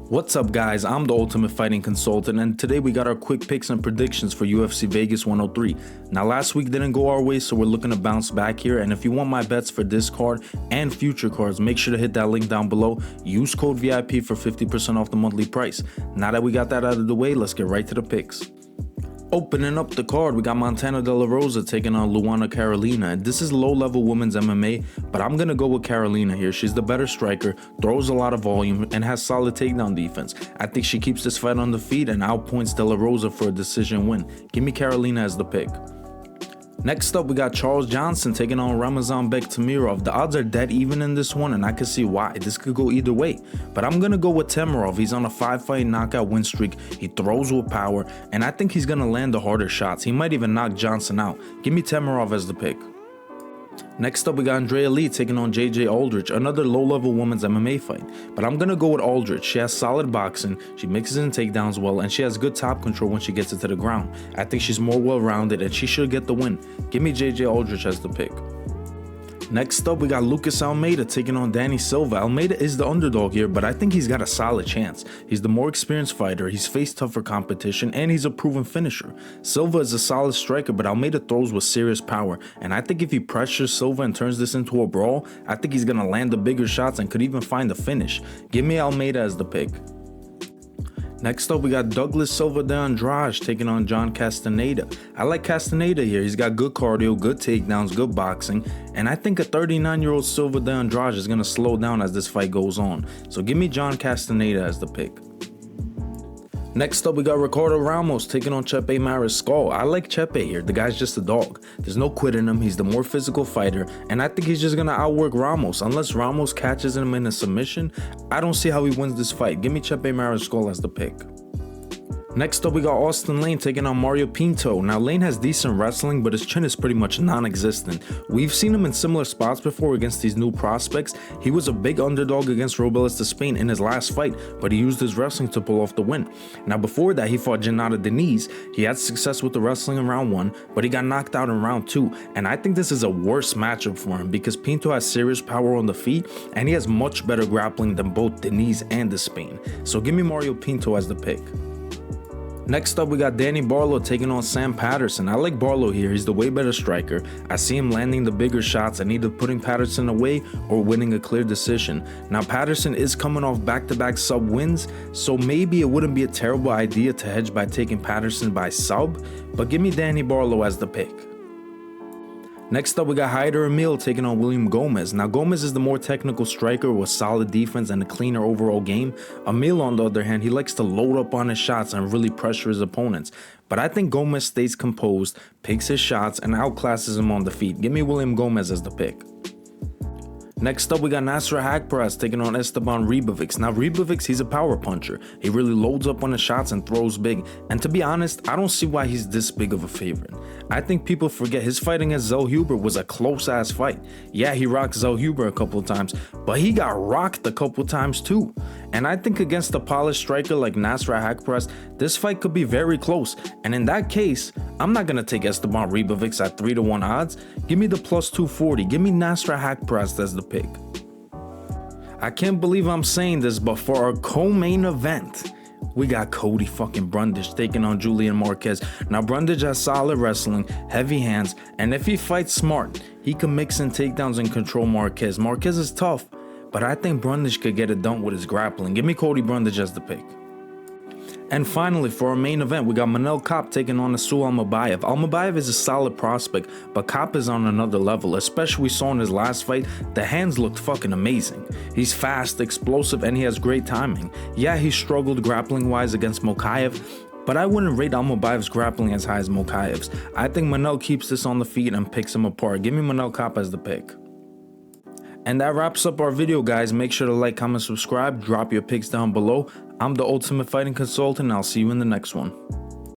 What's up guys, I'm the Ultimate Fighting Consultant, and today we got our quick picks and predictions for UFC Vegas 103. Now last week didn't go our way, so we're looking to bounce back here, and if you want my bets for this card and future cards, make sure to hit that link down below. Use code VIP for 50% off the monthly price. Now that we got that out of the way, let's get right to the picks. Opening up the card, we got Montana De La Rosa taking on Luana Carolina, and this is low-level women's MMA, but I'm gonna go with Carolina here. She's the better striker, throws a lot of volume, and has solid takedown defense. I think she keeps this fight on the feet and outpoints De La Rosa for a decision win. Give me Carolina as the pick. Next up, we got Charles Johnson taking on Ramazanbek Temirov. The odds are dead even in this one, and I can see why. This could go either way, but I'm gonna go with Temirov. He's on a 5-fight knockout win streak. He throws with power, and I think he's gonna land the harder shots. He might even knock Johnson out. Give me Temirov as the pick. Next up, we got Andrea Lee taking on JJ Aldrich, another low-level women's MMA fight. But I'm gonna go with Aldrich. She has solid boxing, she mixes in takedowns well, and she has good top control when she gets it to the ground. I think she's more well-rounded, and she should get the win. Give me JJ Aldrich as the pick. Next up, we got Lucas Almeida taking on Danny Silva. Almeida is the underdog here, but I think he's got a solid chance. He's the more experienced fighter, he's faced tougher competition, and he's a proven finisher. Silva is a solid striker, but Almeida throws with serious power, and I think if he pressures Silva and turns this into a brawl, I think he's gonna land the bigger shots and could even find the finish. Give me Almeida as the pick. Next up, we got Douglas Silva de Andrade taking on John Castaneda. I like Castaneda here. He's got good cardio, good takedowns, good boxing, and I think a 39-year-old Silva de Andrade is going to slow down as this fight goes on. So give me John Castaneda as the pick. Next up, we got Ricardo Ramos taking on Chepe Mariscal. I like Chepe here. The guy's just a dog. There's no quit in him. He's the more physical fighter, and I think he's just going to outwork Ramos. Unless Ramos catches him in a submission, I don't see how he wins this fight. Give me Chepe Mariscal as the pick. Next up, we got Austen Lane taking on Mario Pinto. Now, Lane has decent wrestling, but his chin is pretty much non-existent. We've seen him in similar spots before against these new prospects. He was a big underdog against Robeles de Spain in his last fight, but he used his wrestling to pull off the win. Now, before that, he fought Gennady Diniz. He had success with the wrestling in round 1, but he got knocked out in round 2, and I think this is a worse matchup for him because Pinto has serious power on the feet, and he has much better grappling than both Diniz and de Spain. So give me Mario Pinto as the pick. Next up, we got Danny Barlow taking on Sam Patterson. I like Barlow here. He's the way better striker. I see him landing the bigger shots and either putting Patterson away or winning a clear decision. Now, Patterson is coming off back-to-back sub wins, so maybe it wouldn't be a terrible idea to hedge by taking Patterson by sub, but give me Danny Barlow as the pick. Next up, we got Hyder Amil taking on William Gomis. Now, Gomis is the more technical striker with solid defense and a cleaner overall game. Amil, on the other hand, he likes to load up on his shots and really pressure his opponents. But I think Gomis stays composed, picks his shots, and outclasses him on the feet. Give me William Gomis as the pick. Next up, we got Nasrat Haqparast taking on Esteban Ribovics. Now, Ribovics, he's a power puncher. He really loads up on his shots and throws big. And to be honest, I don't see why he's this big of a favorite. I think people forget his fight against Zell Huber was a close-ass fight. Yeah, he rocked Zell Huber a couple of times, but he got rocked a couple of times too. And I think against a polished striker like Nasrat Haqparast, this fight could be very close. And in that case, I'm not going to take Esteban Ribovics at 3-1 odds. Give me the plus 240. Give me Nasrat Haqparast as the pick. I can't believe I'm saying this, but for our co-main event, we got Cody fucking Brundage taking on Julian Marquez. Now, Brundage has solid wrestling, heavy hands, and if he fights smart, he can mix in takedowns and control Marquez. Marquez is tough, but I think Brundage could get it done with his grappling. Give me Cody Brundage as the pick. And finally, for our main event, we got Manel Kape taking on Almabayev. Almabayev is a solid prospect, but Kape is on another level, especially we saw in his last fight. The hands looked fucking amazing. He's fast, explosive, and he has great timing. Yeah, he struggled grappling-wise against Mokaev, but I wouldn't rate Almabayev's grappling as high as Mokaev's. I think Manel keeps this on the feet and picks him apart. Give me Manel Kape as the pick. And that wraps up our video, guys. Make sure to like, comment, subscribe, drop your picks down below. I'm the Ultimate Fighting Consultant, and I'll see you in the next one.